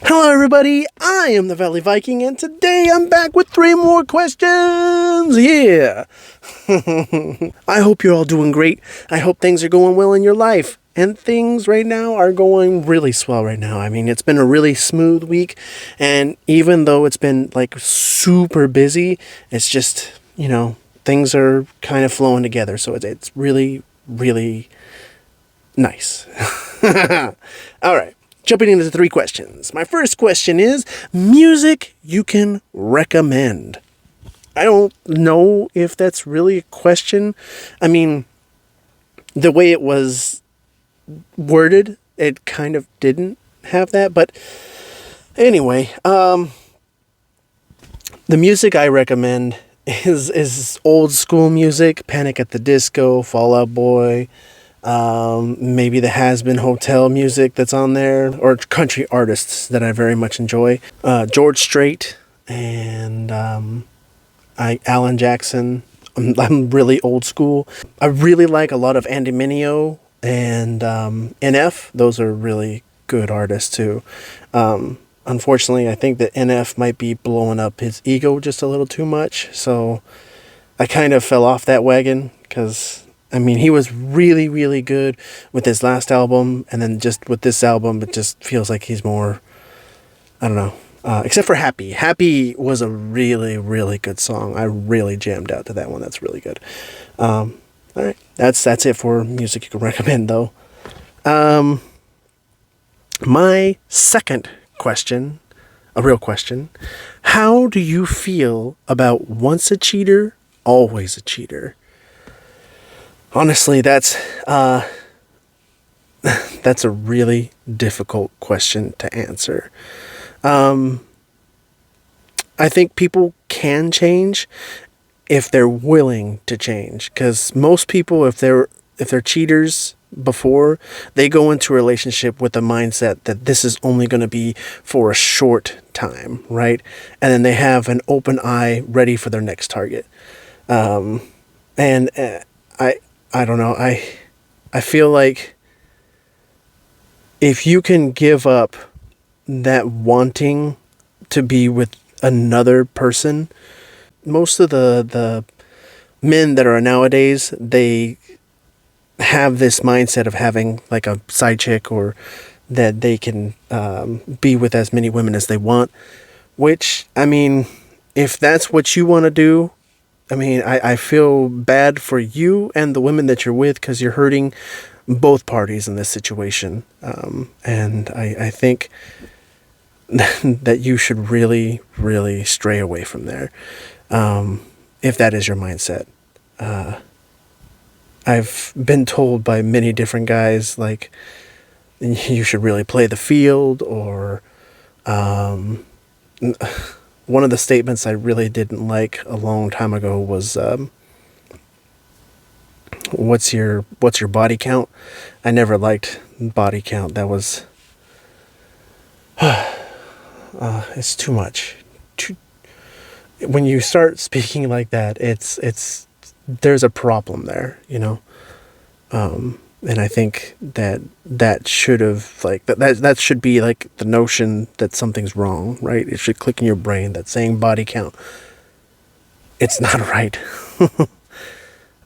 Hello everybody, I am the Valley Viking and today I'm back with 3 more questions! Yeah! I hope you're all doing great. I hope things are going well in your life. And things right now are going really swell right now. I mean, it's been a really smooth week. And even though it's been like super busy, it's just, things are kind of flowing together. So it's really, really nice. Alright. Jumping into the 3 questions. My first question is, music you can recommend. I don't know if that's really a question. I mean, the way it was worded, it kind of didn't have that. But anyway, the music I recommend is old school music. Panic at the Disco, Fall Out Boy, maybe the Has-Been Hotel music that's on there, or country artists that I very much enjoy. George Strait and Alan Jackson. I'm really old school. I really like a lot of Andy Mineo and NF. Those are really good artists too. Unfortunately, I think that NF might be blowing up his ego just a little too much. So I kind of fell off that wagon because I mean, he was really, really good with his last album, and then just with this album, it just feels like he's more, I don't know, except for Happy. Happy was a really, really good song. I really jammed out to that one. That's really good. All right, that's it for music you can recommend, though. My second question, a real question, how do you feel about once a cheater, always a cheater? Honestly, that's a really difficult question to answer. I think people can change if they're willing to change. Because most people, if they're cheaters before, they go into a relationship with the mindset that this is only going to be for a short time, right? And then they have an open eye ready for their next target. I don't know. I feel like if you can give up that wanting to be with another person, most of the men that are nowadays, they have this mindset of having like a side chick or that they can be with as many women as they want, which, I mean, if that's what you want to do, I mean, I feel bad for you and the women that you're with because you're hurting both parties in this situation. And I think that you should really, really stray away from there if that is your mindset. I've been told by many different guys, like, you should really play the field, or one of the statements I really didn't like a long time ago was, what's your body count? I never liked body count. That was, it's too much. When you start speaking like that, it's there's a problem there, and I think that should have, like, that should be like the notion that something's wrong, right? It should click in your brain that saying body count, it's not right.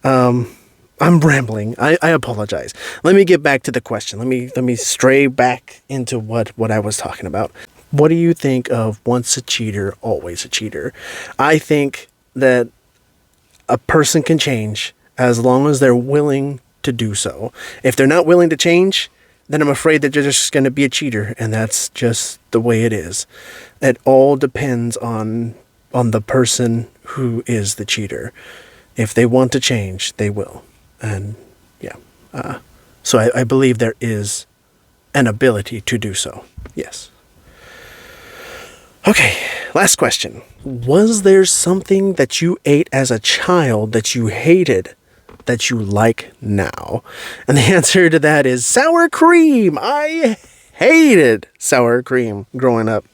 I'm rambling. I apologize. Let me get back to the question. Let me stray back into what I was talking about. What do you think of once a cheater, always a cheater? I think that a person can change as long as they're willing to do so. If they're not willing to change, then I'm afraid that they're just going to be a cheater, and that's just the way it is. It all depends on the person who is the cheater. If they want to change, they will. And yeah. So I believe there is an ability to do so. Yes. Okay, last question. Was there something that you ate as a child that you hated that you like now? And the answer to that is sour cream. I hated sour cream growing up.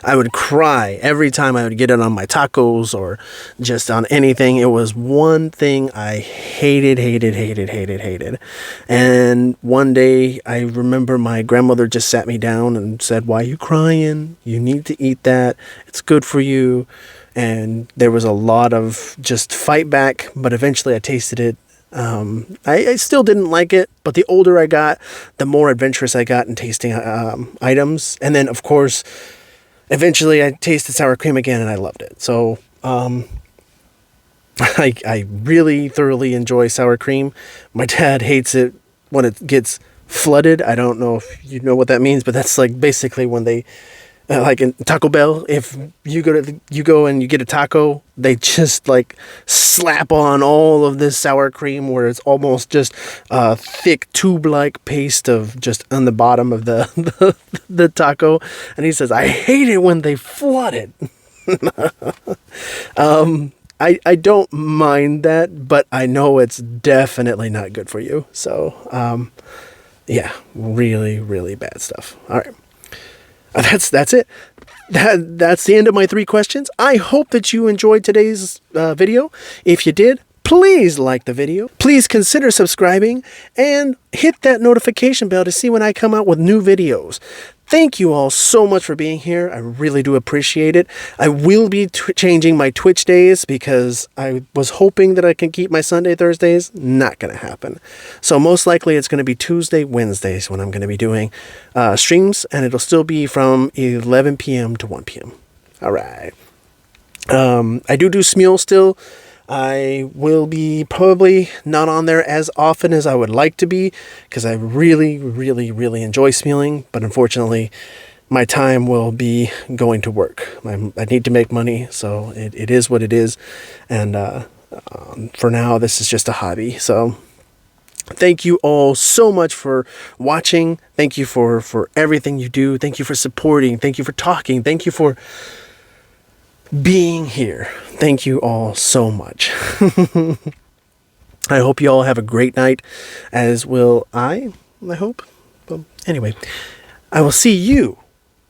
I would cry every time I would get it on my tacos or just on anything. It was one thing I hated, hated, hated, hated, hated. And one day I remember my grandmother just sat me down and said, "Why are you crying? You need to eat that. It's good for you." And there was a lot of just fight back, but eventually I tasted it. I still didn't like it, but the older I got, the more adventurous I got in tasting items. And then, of course, eventually I tasted sour cream again and I loved it. So I really thoroughly enjoy sour cream. My dad hates it when it gets flooded. I don't know if you know what that means, but that's like basically when they like in Taco Bell, if you go and you get a taco, they just like slap on all of this sour cream where it's almost just a thick tube-like paste of just on the bottom of the taco. And he says, "I hate it when they flood it." I don't mind that, but I know it's definitely not good for you. So yeah, really, really bad stuff. All right. That's it. That's the end of my 3 questions. I hope that you enjoyed today's video. If you did, please like the video. Please consider subscribing and hit that notification bell to see when I come out with new videos. Thank you all so much for being here. I really do appreciate it. I will be changing my Twitch days because I was hoping that I can keep my Sunday, Thursdays. Not going to happen. So most likely it's going to be Tuesday, Wednesdays when I'm going to be doing streams, and it'll still be from 11 p.m. to 1 p.m. All right. I do Smule still. I will be probably not on there as often as I would like to be because I really, really, really enjoy smealing. But unfortunately, my time will be going to work. I need to make money, so it is what it is. And for now, this is just a hobby. So thank you all so much for watching. Thank you for everything you do. Thank you for supporting. Thank you for talking. Thank you for being here. Thank you all so much. I hope you all have a great night, as will I hope. Well, anyway, I will see you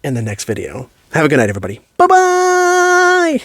in the next video. Have a good night, everybody. Bye-bye!